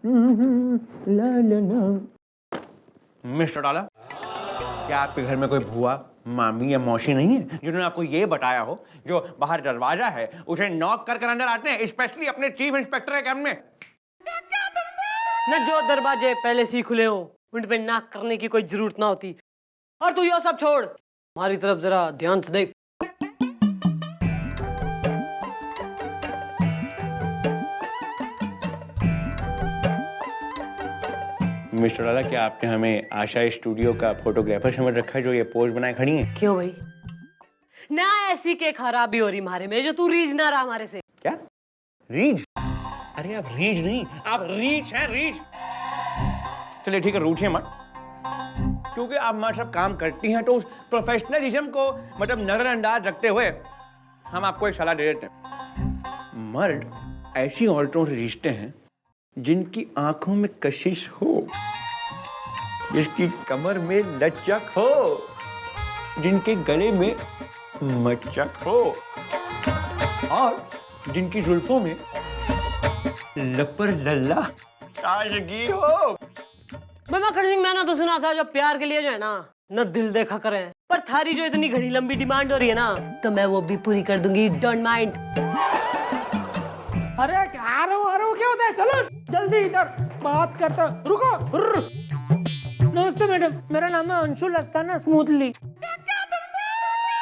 ला ला ला। Mister डाला, क्या आपके घर में कोई भूआ, मामी या मौसी नहीं है जिन्होंने आपको ये बताया हो जो बाहर दरवाजा है उसे नॉक कर अंदर आते हैं, स्पेशली अपने चीफ इंस्पेक्टर के कैबिन में? न जो दरवाजे पहले से ही खुले हो उन पे नॉक करने की कोई जरूरत ना होती। और तू ये सब छोड़, हमारी तरफ जरा ध्यान से देख। मिस्टर डाला, क्या आपने हमें आशा स्टूडियो का फोटोग्राफर समझ रखा है जो ये पोज बनाए खड़ी है? क्यों भाई? ना ऐसी के खराबी हो रही हमारे में जो तू रीज ना रहा हमारे से। क्या रीच? अरे आप रीच नहीं, आप रीच हैं, रीच। चलिए ठीक है, रूठिए मत, क्योंकि आप हमारे सब काम करती हैं तो उस प्रोफेशनलिज्म को मतलब नजरअंदाज रखते हुए हम आपको एक सलाह दे देते हैं। मर्द ऐसी औरतों से रिश्ते हैं जिनकी आंखों में कशिश हो, जिसकी कमर में लचक हो, जिनके गले में मचक हो और जिनकी जुल्फों में लपर लल्ला ताजगी हो। मैं मक्खन सिंह, मैंने तो सुना था जो प्यार के लिए जो है ना न दिल देखा करें, पर थारी जो इतनी घड़ी लंबी डिमांड हो रही है ना तो मैं वो भी पूरी कर दूंगी, डोंट माइंड। अरे आ रहा हूँ, क्या होता है? चलो जल्दी इधर बात करता। रुको। नमस्ते मैडम, मेरा नाम है अंशुल अस्ताना स्मूथली।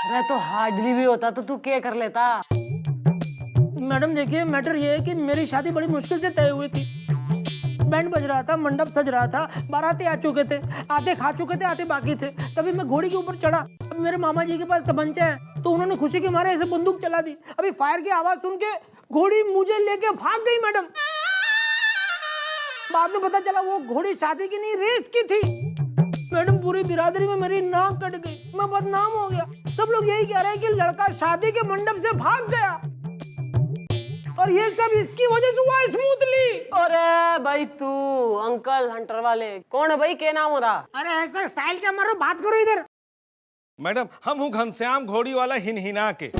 अरे तो हार्डली भी होता तो तू क्या कर लेता? मैडम देखिए, मैटर ये है कि मेरी शादी बड़ी मुश्किल से तय हुई थी। बैंड बज रहा था, मंडप सज रहा था, बाराती आ चुके थे, आधे खा चुके थे, आधे बाकी थे। तभी मैं घोड़ी के ऊपर चढ़ा। अब मेरे मामा जी के पास तमंचा है तो उन्होंने खुशी के मारे ऐसे बंदूक चला दी। अभी फायर की आवाज सुन के घोड़ी मुझे लेके भाग गई मैडम। बाद में पता चला वो घोड़ी शादी की नहीं, रेस की थी। मैडम पूरी बिरादरी में मेरी नाक कट गई, मैं बदनाम हो गया। सब लोग यही कह रहे हैं कि लड़का शादी के मंडप से भाग गया और ये सब इसकी वजह से हुआ है स्मूथली। अरे भाई तू अंकल हंटर वाले कौन है भाई? क्या नाम हो रहा? अरे ऐसा स्टाइल क्या मारो, बात करो इधर। मैडम हम हूँ घनश्याम घोड़ी वाला हिनहिना के।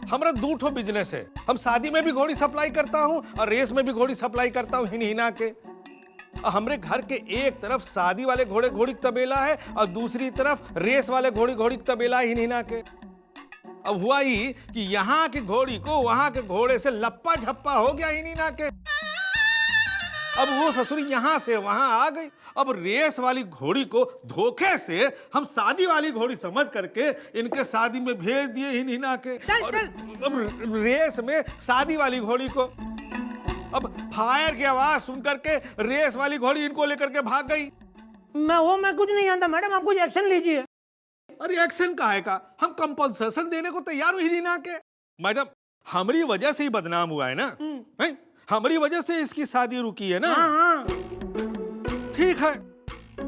हमारा दूठो बिजनेस है, हम शादी में भी घोड़ी सप्लाई करता हूँ और रेस में भी घोड़ी सप्लाई करता हूँ हिनहिना के। हमारे घर के एक तरफ शादी वाले घोड़े घोड़ी तबेला है और दूसरी तरफ रेस वाले घोड़ी घोड़ी तबेला है हिनहिना के। अब हुआ ही कि यहाँ की घोड़ी को वहां के घोड़े से लप्पा झप्पा हो गया हिनहिना के। अब वो ससुरी यहाँ से वहां आ गई। अब रेस वाली घोड़ी को धोखे से हम शादी वाली घोड़ी समझ करके इनके शादी में भेज दिए हिनहिना के। और अब रेस में शादी वाली घोड़ी को, अब फायर की आवाज सुन करके रेस वाली घोड़ी इनको लेकर के भाग गई। मैं कुछ नहीं जानता मैडम, आप कुछ एक्शन लीजिए। अरे एक्शन काहे का, हम कंपनसेशन देने को तैयार हुई हिनहिना के। मैडम हमारी वजह से ही बदनाम हुआ है ना, है? हमारी वजह से इसकी शादी रुकी है ना। हाँ। ठीक है,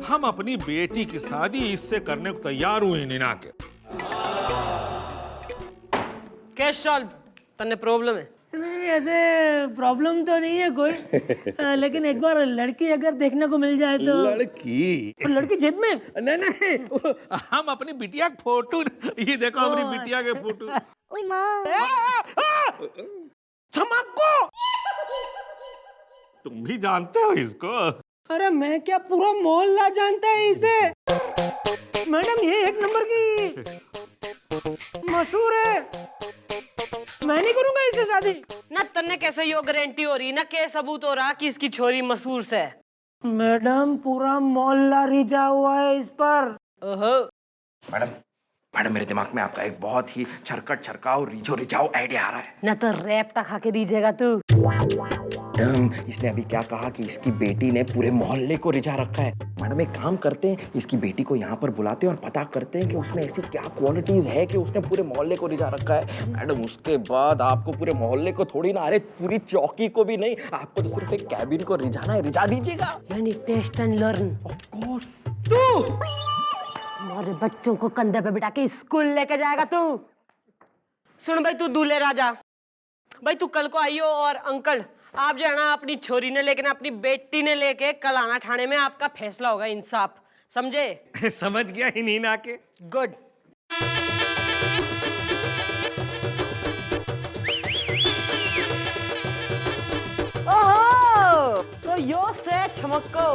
हम अपनी बेटी की शादी इससे करने को तैयार हुए हिनहिना के। कैश सॉल्व तन्ने प्रॉब्लम है? नहीं ऐसे प्रॉब्लम तो नहीं है कोई। लेकिन एक बार लड़की अगर देखने को मिल जाए तो। लड़की जेब में? नहीं, हम अपनी बिटिया के फोटो, ये देखो हमारी बिटिया के फोटो। ओए माँ, चमक्को, तुम भी जानते हो इसको? अरे मैं क्या, पूरा मोहल्ला जानता है इसे। मैडम ये एक नंबर की मशहूर है, मैं नहीं करूंगा इससे शादी। ना तन्ने कैसे यो गारंटी हो रही, ना के सबूत हो रहा कि इसकी छोरी मशहूर से? मैडम पूरा मोहल्ला रिझा हुआ है इस पर। ओहो मैडम मेरे दिमाग में आपका एक बहुत ही छरकट छरकाव रिझो रिझाओ आइडिया आ रहा है। ना तो रैप तक खा के दीजिएगा तू। मैडम इसने अभी क्या कहा कि इसकी बेटी ने पूरे मोहल्ले को रिझा रखा है। मैडम एक काम करते हैं, इसकी बेटी को यहाँ पर बुलाते हैं और पता करते हैं कि उसमें ऐसी क्या क्वालिटीज है कि उसने पूरे मोहल्ले को रिझा रखा है। मैडम उसके बाद आपको पूरे मोहल्ले को थोड़ी ना, अरे पूरी चौकी को भी नहीं, आपको तो सिर्फ एक कैबिन को रिझाना है, रिझा दीजिएगा। यानी test and learn. Of course. तू हमारे बच्चों को कंधे पे बिठा के स्कूल लेके जाएगा तू? सुन भाई, तू दूल्हे राजा भाई, तू कल को आइयो और अंकल आप जो है ना अपनी छोरी ने लेके ना अपनी बेटी ने लेके कल आना थाने में, आपका फैसला होगा, इंसाफ, समझे? समझ गया हिनहिना के। गुड। ओहो यो से छमक्को।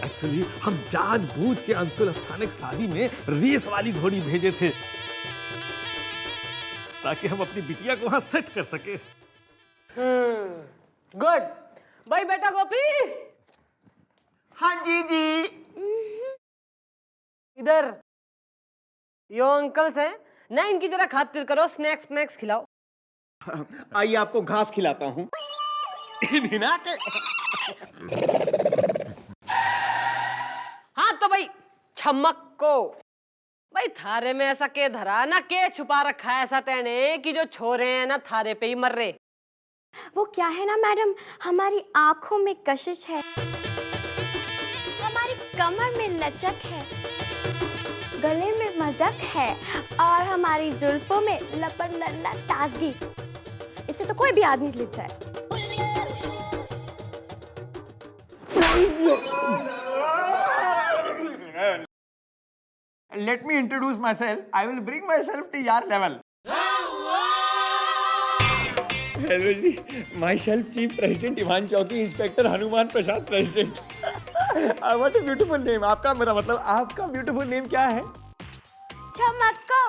एक्चुअली हम जानबूझ के अंशुल स्थानिक शादी में रेस वाली घोड़ी भेजे थे ताकि हम अपनी बिटिया को वहां सेट कर सके। गुड। भाई बेटा गोपी, हाँ जी जी। इधर यो अंकल्स हैं ना, इनकी जरा खातिर करो, स्नैक्स स्नैक्स खिलाओ। आइए आपको घास खिलाता हूँ। हाँ तो भाई छमक्को, भाई थारे में ऐसा के धरा ना के छुपा रखा है ऐसा तेने कि जो छोरे हैं ना थारे पे ही मर रहे। वो क्या है ना मैडम, हमारी आंखों में कशिश है, हमारी कमर में लचक है, गले में मदक है और हमारी जुल्फों में लपड़ लल्ला ताजगी। इससे तो कोई भी आदमी लिट जाए। Let me introduce myself. I will bring myself to your level. Hello जी, माई सेल्फ चीफ प्रेसिडेंट इवान चौकी, inspector Hanuman Prasad president. What a beautiful name. आपका, मेरा मतलब आपका ब्यूटीफुल नेम क्या है? छमक्को।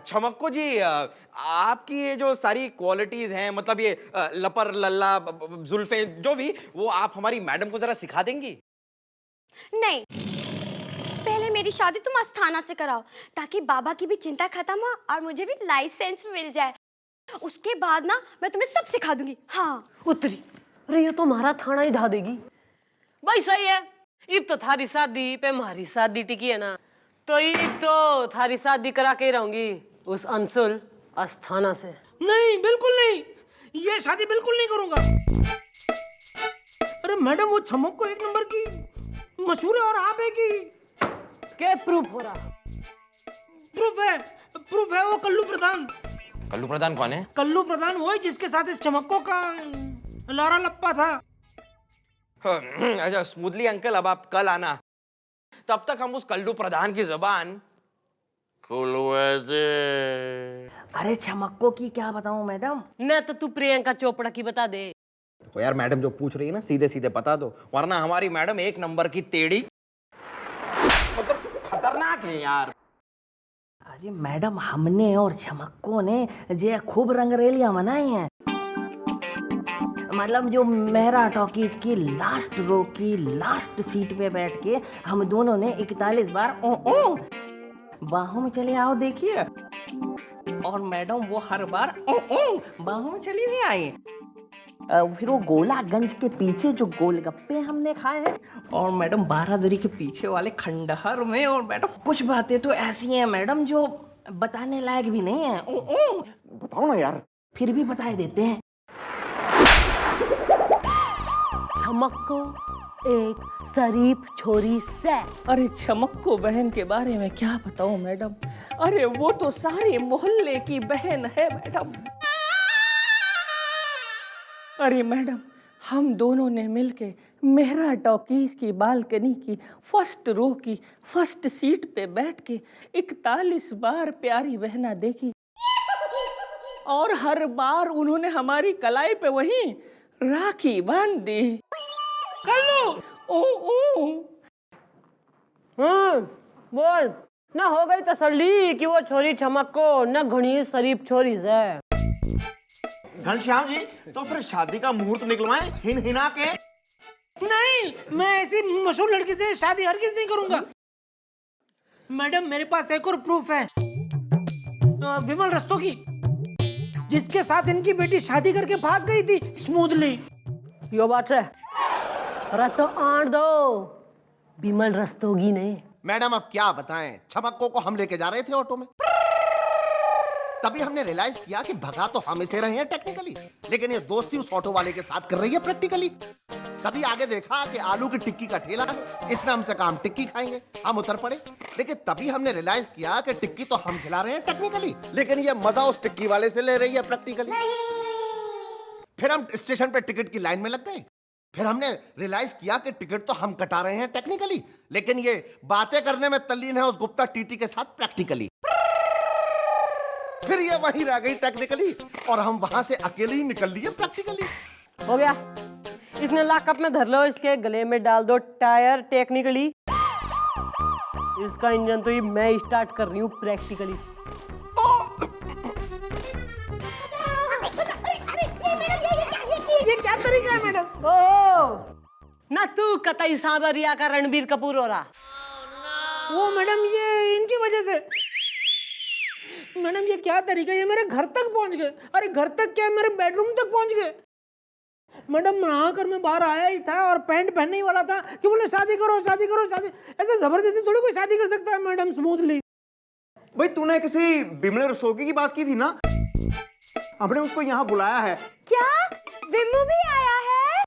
छमक्को जी, आपकी ये जो सारी क्वालिटीज हैं, मतलब ये लपर लल्ला जुल्फे जो भी, वो आप हमारी मैडम को जरा सिखा देंगी? नहीं, पहले मेरी शादी तुम अस्थाना से कराओ ताकि बाबा की भी चिंता खत्म हो और मुझे भी लाइसेंस मिल जाए। उसके बाद ना मैं तुम्हें सब सिखा दूंगी। हाँ उतरी, अरे ये तो हमारा थाना ही ढा देगी। भाई सही है, इब तो थारी शादी पे हमारी शादी टिकी है ना, तो इब तो थारी शादी करा के ही रहूंगी उस अंशुल अस्थाना से। नहीं, बिल्कुल नहीं, ये शादी बिल्कुल नहीं करूंगा। अरे मैडम, वो छमक्को एक नंबर की मशहूर है और आप है कि क्या प्रूफ हो रहा? प्रूफ है वो कल्लू प्रधान। कल्लू प्रधान कौन है? कल्लू प्रधान वही जिसके साथ इस छमक्को का लारा लप्पा था। अच्छा स्मूथली अंकल, अब आप कल आना, तब तक हम उस कल्लू प्रधान की जुबान खुलवा दे। अरे छमक्को की क्या बताऊं मैडम? न तो तू प्रियंका चोपड़ा की बता दे। तो यार मैडम जो पूछ रही है ना, सीधे सीधे बता दो, वरना हमारी मैडम एक नंबर की टेढ़ी, मतलब खतरनाक है यार। अरे मैडम, हमने और छमक्को ने जे खूब रंगरेलियां मनाई हैं। मतलब जो मेहरा टॉकीज की लास्ट रो की लास्ट सीट पे बैठ के हम दोनों ने 41 बार ओ ओ बाहों में चले आओ देखिए, और मैडम वो हर बार ओ ओ बाहों में चली भी आई। फिर वो गोलागंज के पीछे जो गोलगप्पे हमने खाए हैं, और मैडम बारादरी के पीछे वाले खंडहर में, और मैडम कुछ बातें तो ऐसी हैं मैडम जो बताने लायक भी नहीं है। बताओ ना यार। फिर भी बता देते हैं। छमक्को एक शरीफ छोरी से। अरे छमक्को बहन के बारे में क्या बताऊं मैडम, अरे वो तो सारे मोहल्ले की बहन है मैडम। अरे मैडम, हम दोनों ने मिलके मेहरा टॉकीज की बालकनी की फर्स्ट रो की फर्स्ट सीट पे बैठ के 41 बार प्यारी बहना देखी, और हर बार उन्होंने हमारी कलाई पे वही राखी बांध दी। कल्लू ओ ओ बोल ना, हो गई तसल्ली कि वो छोरी छमक्को न घनी शरीफ छोरी है। घनश्याम जी, तो फिर शादी का मुहूर्त निकलवाएं हिना के। नहीं, मैं ऐसी मशहूर लड़की से शादी हरगिज नहीं करूंगा। मैडम, मेरे पास एक और प्रूफ है, विमल रस्तोगी, जिसके साथ इनकी बेटी शादी करके भाग गई थी स्मूथली। यो बात है, अरे तो आड़ दो, विमल रस्तोगी ने। मैडम अब क्या बताएं, छमक्को को हम लेके जा रहे थे ऑटो में, तभी हमने रियलाइज किया कि भगा तो हम इसे रहे हैं टेक्निकली, लेकिन ये दोस्ती उस ऑटो वाले के साथ कर रही है प्रैक्टिकली। तभी आगे देखा कि आलू की टिक्की का ठेला है, इस नाम से काम टिक्की खाएंगे, हम उतर पड़े। लेकिन तभी हमने रियलाइज किया कि टिक्की तो हम खिला रहे हैं टेक्निकली, लेकिन ये मजा उस टिक्की वाले से ले रही है प्रैक्टिकली। फिर हम स्टेशन पे टिकट की लाइन में लग गए, फिर हमने रियलाइज किया कि टिकट तो हम कटा रहे हैं टेक्निकली, लेकिन ये बातें करने में तल्लीन है उस गुप्ता टीटी के साथ प्रैक्टिकली। फिर ये वहीं रह गई टेक्निकली और हम वहां से अकेले ही निकल लिए प्रैक्टिकली। हो गया, इसने लॉकअप में धर लो, इसके गले में डाल दो टायर टेक्निकली। इसका इंजन तो ये मैं स्टार्ट कर रही हूँ प्रैक्टिकली। ये क्या तरीका है मैडम? ओ ना तू कतई सांवरिया का रणबीर कपूर हो रहा। वो मैडम ये इनकी वजह से। मैडम ये क्या तरीका है? ये मेरे घर तक पहुंच गए। अरे घर तक क्या, मेरे बेडरूम तक पहुंच गए। मैडम नहाकर मैं बाहर आया ही था और पैंट पहनने ही वाला था कि बोले शादी करो शादी करो शादी। ऐसे जबरदस्ती थोड़ी कोई शादी कर सकता है मैडम स्मूथली। भाई तूने किसी बिमले रस्तोगी की बात की थी ना, हमने उसको यहाँ बुलाया है। क्या विमू भी आया है?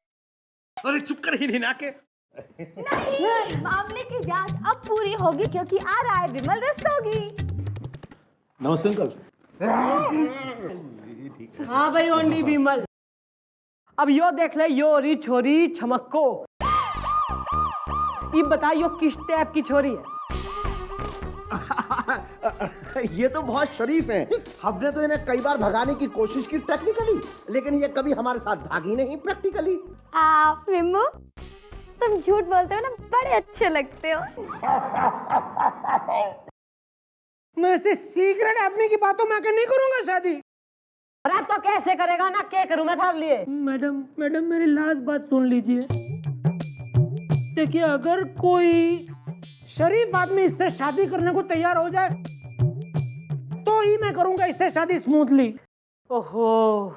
अरे चुप कर ही नहीं ना के। नहीं, मामले की जांच अब पूरी होगी क्योंकि आ रहा है विमल रस्तोगी। नमस्ते अंकल। हाँ भाई ओनली विमल। अब यो देख ले, यो री छोरी छमक्को। ये बता यो किस टाइप की छोरी है? ये तो बहुत शरीफ है। हमने तो इन्हें कई बार भगाने की कोशिश की टेक्निकली, लेकिन ये कभी हमारे साथ भागी नहीं प्रैक्टिकली। विमू तुम झूठ बोलते हो ना, बड़े अच्छे लगते हो। मैं ऐसे सीक्रेट आदमी की बातों में आके नहीं करूंगा शादी। अरे तो कैसे करेगा ना, क्या करूं मैं थार लिए? मैडम मैडम मेरी लास्ट बात सुन लीजिए। देखिए अगर कोई शरीफ आदमी इससे शादी करने को तैयार हो जाए तो ही मैं करूंगा इससे शादी स्मूथली। ओहो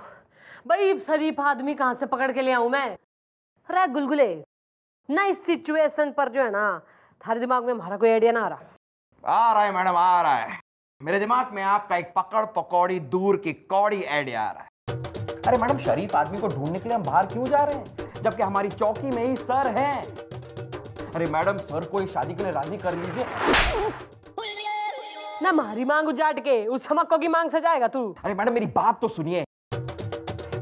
भाई, शरीफ आदमी कहाँ से पकड़ के ले आऊं मैं? अरे गुलगुले ना, इस सिचुएशन पर जो है ना, थारे दिमाग में हमारा कोई आइडिया ना आ रहा। आ रहा है मैडम, आ रहा है। मेरे दिमाग में आपका एक पकड़ पकौड़ी दूर की कौड़ी आइडिया आ रहा है। अरे मैडम, शरीफ आदमी को ढूंढने के लिए हम बाहर क्यों जा रहे हैं, जबकि हमारी चौकी में ही सर हैं। अरे मैडम, सर को इस शादी के लिए राजी कर लीजिए ना। हमारी मांग उजाट के उस छमक्को की मांग से जाएगा तू? अरे मैडम मेरी बात तो सुनिए।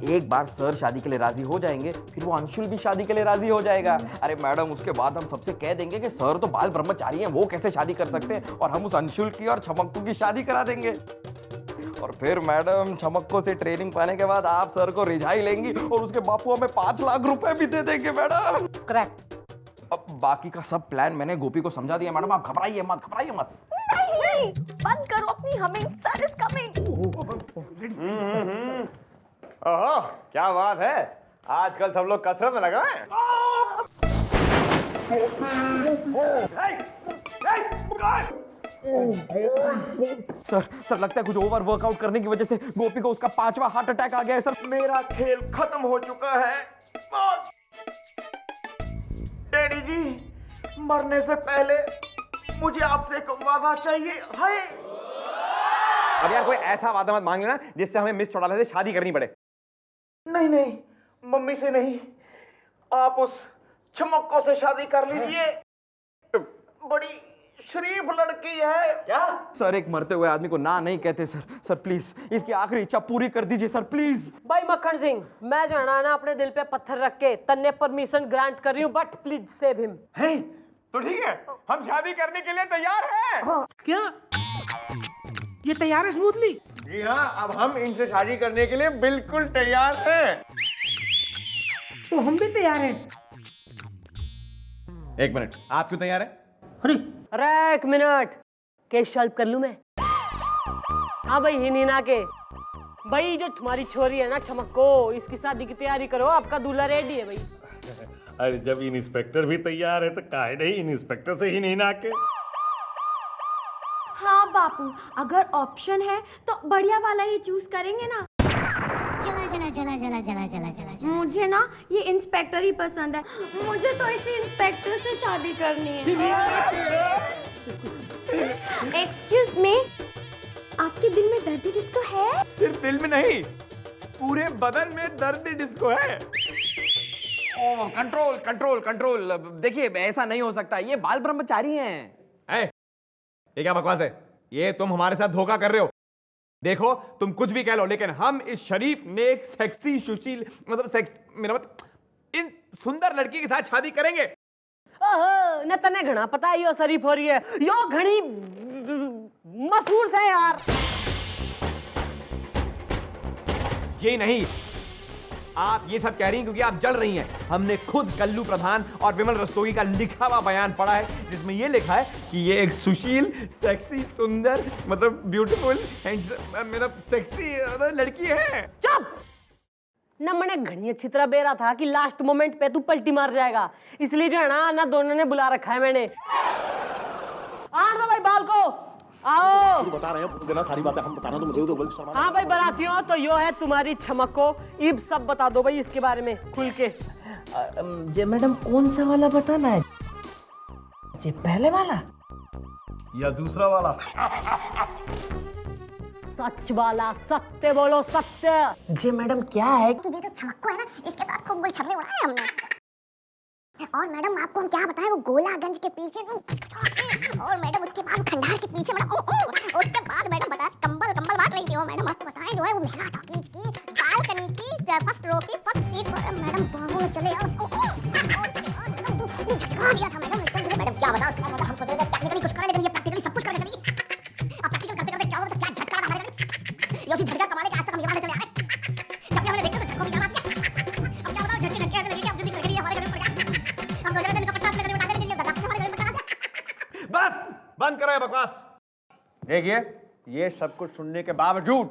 एक बार सर शादी के लिए राजी हो जाएंगे, फिर वो अंशुल भी शादी के लिए राजी हो जाएगा। अरे मैडम, उसके बाद हम सबसे कह देंगे कि सर तो बाल ब्रह्मचारी हैं, वो कैसे शादी कर सकते हैं, और हम उस अंशुल की और छमक्को की शादी करा देंगे। और फिर मैडम, छमक्को से ट्रेनिंग पाने के बाद आप सर को रिझाई लेंगी और उसके बापू हमें 5 लाख रुपए भी दे देंगे मैडम। करेक्ट। अब बाकी का सब प्लान मैंने गोपी को समझा दिया मैडम, आप घबराइए मत, घबराइए मत। नहीं, बंद करो अपनी हमिंग, सर इज कमिंग। ओहो क्या बात है, आजकल सब लोग कसरत में लगे हैं। सर लगता है कुछ ओवर वर्कआउट करने की वजह से गोपी को उसका 5वां हार्ट अटैक आ गया है सर। मेरा खेल खत्म हो चुका है। डैडी जी, मरने से पहले मुझे आपसे एक वादा चाहिए। हाय अब यार कोई ऐसा वादा मत मांग लेना जिससे हमें मिस चौटाला से शादी करनी पड़े। नहीं नहीं, मम्मी से नहीं, आप उस छमक्को से शादी कर लीजिए, बड़ी शरीफ लड़की है। क्या सर, एक मरते हुए आदमी को ना नहीं कहते सर। सर प्लीज इसकी आखिरी इच्छा पूरी कर दीजिए सर, प्लीज। भाई मक्खन सिंह, मैं जो है ना अपने दिल पे पत्थर रख के तन्ने परमिशन ग्रांट कर रही हूँ, बट प्लीज सेव हिम। है तो ठीक है, हम शादी करने के लिए तैयार हैं। क्या ये तैयार है स्मूथली? जी हाँ, अब हम इनसे शादी करने के लिए बिल्कुल तैयार हैं। तो हम भी तैयार हैं। एक मिनट, आप क्यों तैयार हैं? अरे एक मिनट, केस सॉल्व कर लूं मैं? हाँ भाई, ही नीना के भाई, जो तुम्हारी छोरी है ना छमक्को, इसकी शादी की तैयारी करो, आपका दूल्हा रेडी है भाई। अरे जब इंस्पेक्टर भी तैयार है तो काहे नहीं इंस्पेक्टर से ही नहीं ना के। हाँ बापू, अगर ऑप्शन है तो बढ़िया वाला ही चूज करेंगे ना। चला चला चला चला चला चला चला चला। मुझे ना ये इंस्पेक्टर ही पसंद है, मुझे तो इसी इंस्पेक्टर से शादी करनी है। एक्सक्यूज मी, आपके दिल में दर्द डिस्को है? सिर्फ दिल में नहीं, पूरे बदन में दर्द डिस्को है। ओह, कंट्रोल कंट्रोल कंट्रोल। देखिए ऐसा नहीं हो सकता, ये बाल ब्रह्मचारी हैं। ये क्या बकवास है? ये तुम हमारे साथ धोखा कर रहे हो। देखो तुम कुछ भी कह लो, लेकिन हम इस शरीफ नेक सेक्सी सुशील, मतलब सेक्स, मेरा मतलब इन सुंदर लड़की के साथ शादी करेंगे। ओहो न तने घना पता है यो शरीफ हो रही है यो घनी मशहूर से यार। ये नहीं, आप ये सब कह रही हैं क्योंकि आप जल रही हैं। हमने खुद कल्लू प्रधान और विमल रस्तोगी का लिखा हुआ बयान पढ़ा है जिसमें ये लिखा है कि ये एक सुशील, सेक्सी, सुंदर, मतलब ब्यूटीफुल मेरा सेक्सी लड़की है। चुप न मैंने घनी अच्छी तरह बेरा था कि लास्ट मोमेंट पे तू पलटी मार जाएगा, इसलिए जो है ना दोनों ने बुला रखा है मैंने। आन दो भाई बाल को, आओ। बता रहे हैं बिना सारी बातें हम बताना तो मुझे तो बल्कि हाँ भाई बरातियों, तो यो है तुम्हारी छमको, इब सब बता दो भाई इसके बारे में खुल के। जे मैडम कौन सा वाला बताना है, जे पहले वाला या दूसरा वाला? सच वाला, सत्य बोलो, सत्य। जे मैडम क्या है कि ये जो छमक्को है ना, इसके साथ खूब गुलछर्रे उड़ाए हमने। और मैडम आपको हम क्या बताएं, वो गोलागंज के पीछे और मैडम उसके बाद खंडार के पीछे मैडम उसके बाद मैडम बताया कंबल बांट रही थी वो मैडम। आपको बताएं जो है वो मेरा टॉकीज की बालकनी की फर्स्ट रो की फर्स्ट सीट पर मैडम बाहु में चले झटका दिया था मैडम एकदम। मैडम क्या बता उसके बाद हम सोच रहे थे टेक्निकली कुछ करें, लेकिन ये प्रैक्टिकली सब कुछ करके चली। अब प्रैक्टिकल करते करते क्या होता क्या झटका लगा हमारे। ये उसी झटका कमाने के आज तक हम यहाँ चले आए। जब हमने देखा तो झटकों की बात क्या। अब क्या बताओ झटके झटके ऐसे लगे कि अब जिंदगी लगी हमारे घर में पड़ गया। हम सोच रहे थे इनका पट्टा अपने घर में उठा लेंगे, लेकिन हमारे घर में पड़ गया। बस बंद करो ये बकवास। देखिए, ये सब कुछ सुनने के बावजूद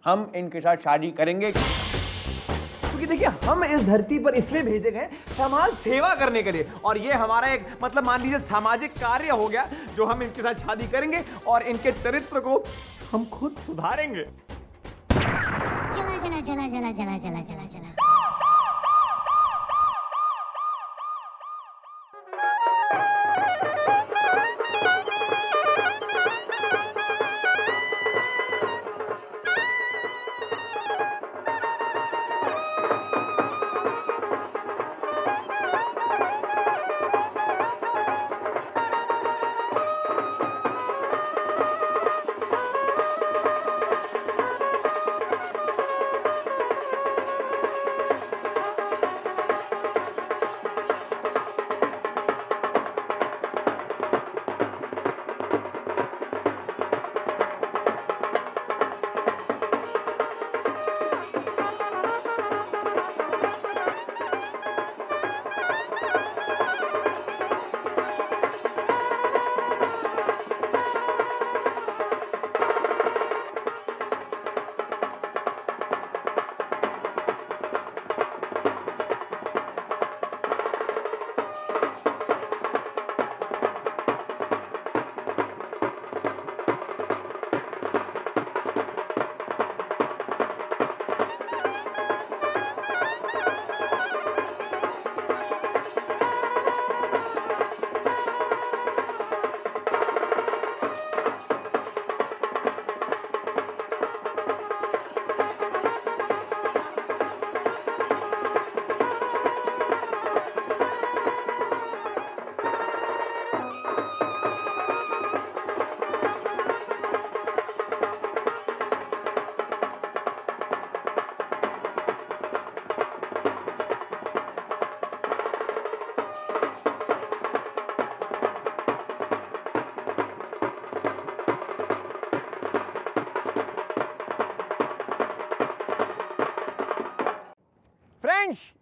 हम इनके साथ शादी करेंगे क्योंकि देखिए हम इस धरती पर इसलिए भेजे गए समाज सेवा करने के लिए, और ये हमारा एक मतलब मान लीजिए सामाजिक कार्य हो गया जो हम इनके साथ शादी करेंगे और इनके चरित्र को हम खुद सुधारेंगे। चला चला चला चला चला चला चला चला।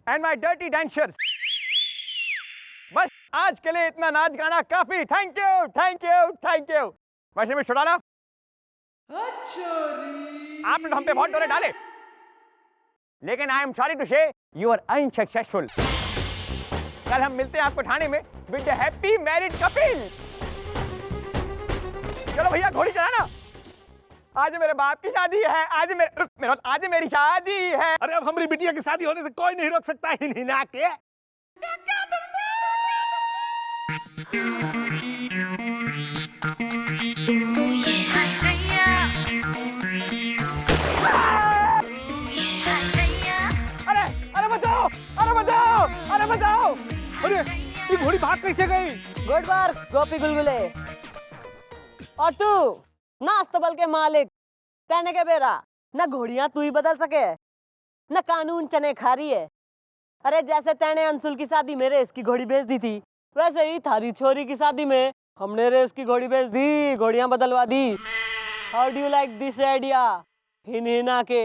and my dirty dancers. बस आज के लिए इतना नाच गाना काफी। Thank you thank you thank you. वैसे में छुड़ाना आपने तो हम पे बहुत डोरे डाले, लेकिन आई एम सॉरी टू से यू आर अनसक्सेसफुल। कल हम मिलते हैं आपको थाने में with the happy married couple. चलो भैया घोड़ी चलाना। आज मेरे बाप की शादी है, आज मेरी शादी है। अरे अब हमारी बिटिया की शादी होने से कोई नहीं रोक सकता है हिना के। अरे बचाओ अरे बचाओ अरे बचाओ। अरे ये घोड़ी भाग कैसे गई? गुड बार गोपी गुलगुले। और तू ना अस्तबल के मालिक कहने के बेरा न घोड़ियां तू ही बदल सके न कानून चने खा रही है। अरे जैसे तेने अंशुल की शादी में रेस की घोड़ी भेज दी थी, वैसे ही थारी छोरी की शादी में हमने रेस की घोड़ी भेज दी, घोड़ियां बदलवा दी। How do you like this idea Hina के?